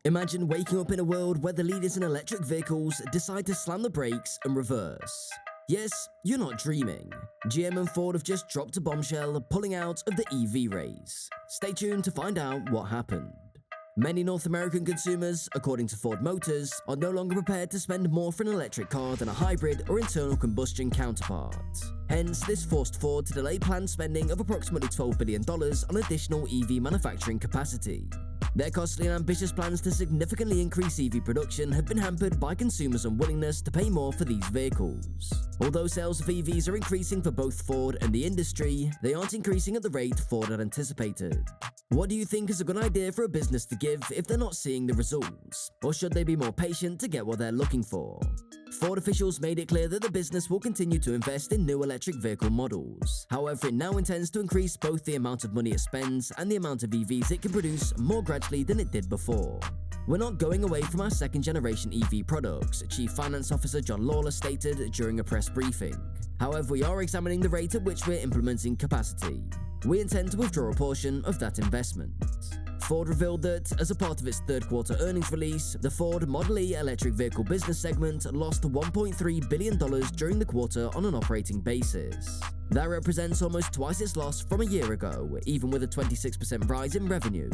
Imagine waking up in a world where the leaders in electric vehicles decide to slam the brakes and reverse. Yes, you're not dreaming. GM and Ford have just dropped a bombshell, pulling out of the EV race. Stay tuned to find out what happened. Many North American consumers, according to Ford Motors, are no longer prepared to spend more for an electric car than a hybrid or internal combustion counterpart. Hence, this forced Ford to delay planned spending of approximately $12 billion on additional EV manufacturing capacity. Their costly and ambitious plans to significantly increase EV production have been hampered by consumers' unwillingness to pay more for these vehicles. Although sales of EVs are increasing for both Ford and the industry, they aren't increasing at the rate Ford had anticipated. What do you think is a good idea for a business to give if they're not seeing the results? Or should they be more patient to get what they're looking for? Ford officials made it clear that the business will continue to invest in new electric vehicle models. However, it now intends to increase both the amount of money it spends and the amount of EVs it can produce more gradually than it did before. "We're not going away from our second-generation EV products," Chief Finance Officer John Lawler stated during a press briefing. "However, we are examining the rate at which we're implementing capacity. We intend to withdraw a portion of that investment." Ford revealed that, as a part of its third-quarter earnings release, the Ford Model E electric vehicle business segment lost $1.3 billion during the quarter on an operating basis. That represents almost twice its loss from a year ago, even with a 26% rise in revenue.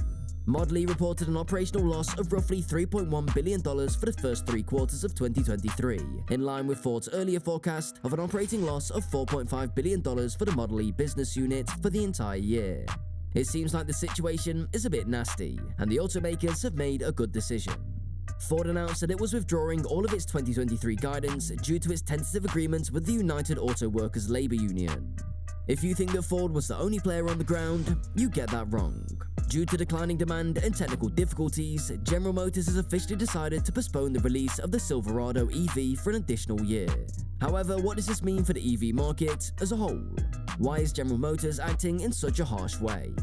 Model E reported an operational loss of roughly $3.1 billion for the first 3 quarters of 2023, in line with Ford's earlier forecast of an operating loss of $4.5 billion for the Model E business unit for the entire year. It seems like the situation is a bit nasty, and the automakers have made a good decision. Ford announced that it was withdrawing all of its 2023 guidance due to its tentative agreement with the United Auto Workers labor union. If you think that Ford was the only player on the ground, you get that wrong. Due to declining demand and technical difficulties, General Motors has officially decided to postpone the release of the Silverado EV for an additional year. However, what does this mean for the EV market as a whole? Why is General Motors acting in such a harsh way?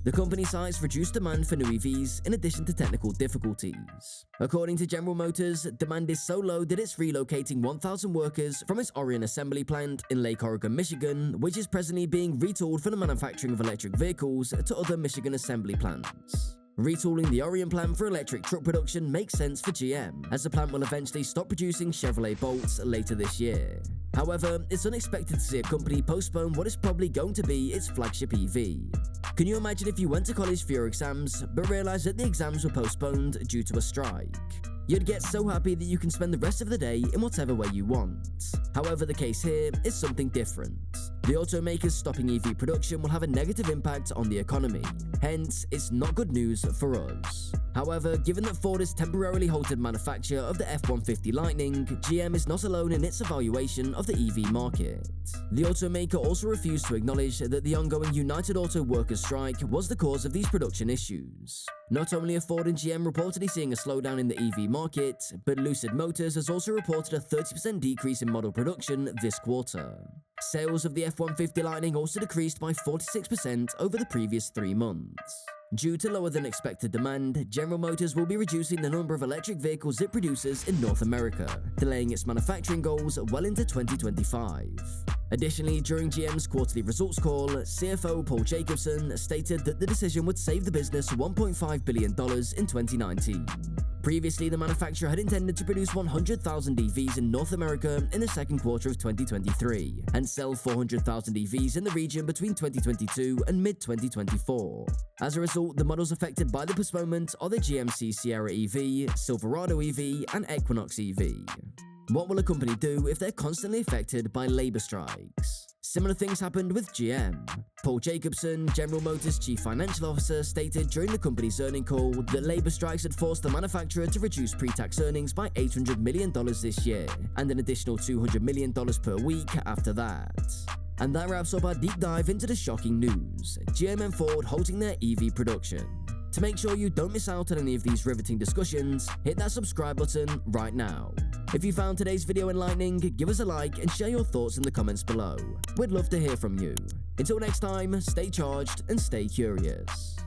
The company cites reduced demand for new EVs in addition to technical difficulties. According to General Motors, demand is so low that it's relocating 1,000 workers from its Orion assembly plant in Lake Oregon, Michigan, which is presently being retooled for the manufacturing of electric vehicles, to other Michigan assembly plants. Retooling the Orion plant for electric truck production makes sense for GM, as the plant will eventually stop producing Chevrolet Bolts later this year. However, it's unexpected to see a company postpone what is probably going to be its flagship EV. Can you imagine if you went to college for your exams, but realized that the exams were postponed due to a strike? You'd get so happy that you can spend the rest of the day in whatever way you want. However, the case here is something different. The automakers stopping EV production will have a negative impact on the economy. Hence, it's not good news for us. However, given that Ford has temporarily halted manufacture of the F-150 Lightning, GM is not alone in its evaluation of the EV market. The automaker also refused to acknowledge that the ongoing United Auto Workers strike was the cause of these production issues. Not only are Ford and GM reportedly seeing a slowdown in the EV market, but Lucid Motors has also reported a 30% decrease in model production this quarter. Sales of the F-150 Lightning also decreased by 46% over the previous 3 months. Due to lower than expected demand, General Motors will be reducing the number of electric vehicles it produces in North America, delaying its manufacturing goals well into 2025. Additionally, during GM's quarterly results call, CFO Paul Jacobson stated that the decision would save the business $1.5 billion in 2019. Previously, the manufacturer had intended to produce 100,000 EVs in North America in the second quarter of 2023 and sell 400,000 EVs in the region between 2022 and mid-2024. As a result, the models affected by the postponement are the GMC Sierra EV, Silverado EV, and Equinox EV. What will a company do if they're constantly affected by labor strikes? Similar things happened with GM. Paul Jacobson, General Motors' chief financial officer, stated during the company's earnings call that labor strikes had forced the manufacturer to reduce pre-tax earnings by $800 million this year, and an additional $200 million per week after that. And that wraps up our deep dive into the shocking news: GM and Ford halting their EV production. To make sure you don't miss out on any of these riveting discussions, hit that subscribe button right now. If you found today's video enlightening, give us a like and share your thoughts in the comments below. We'd love to hear from you. Until next time, stay charged and stay curious.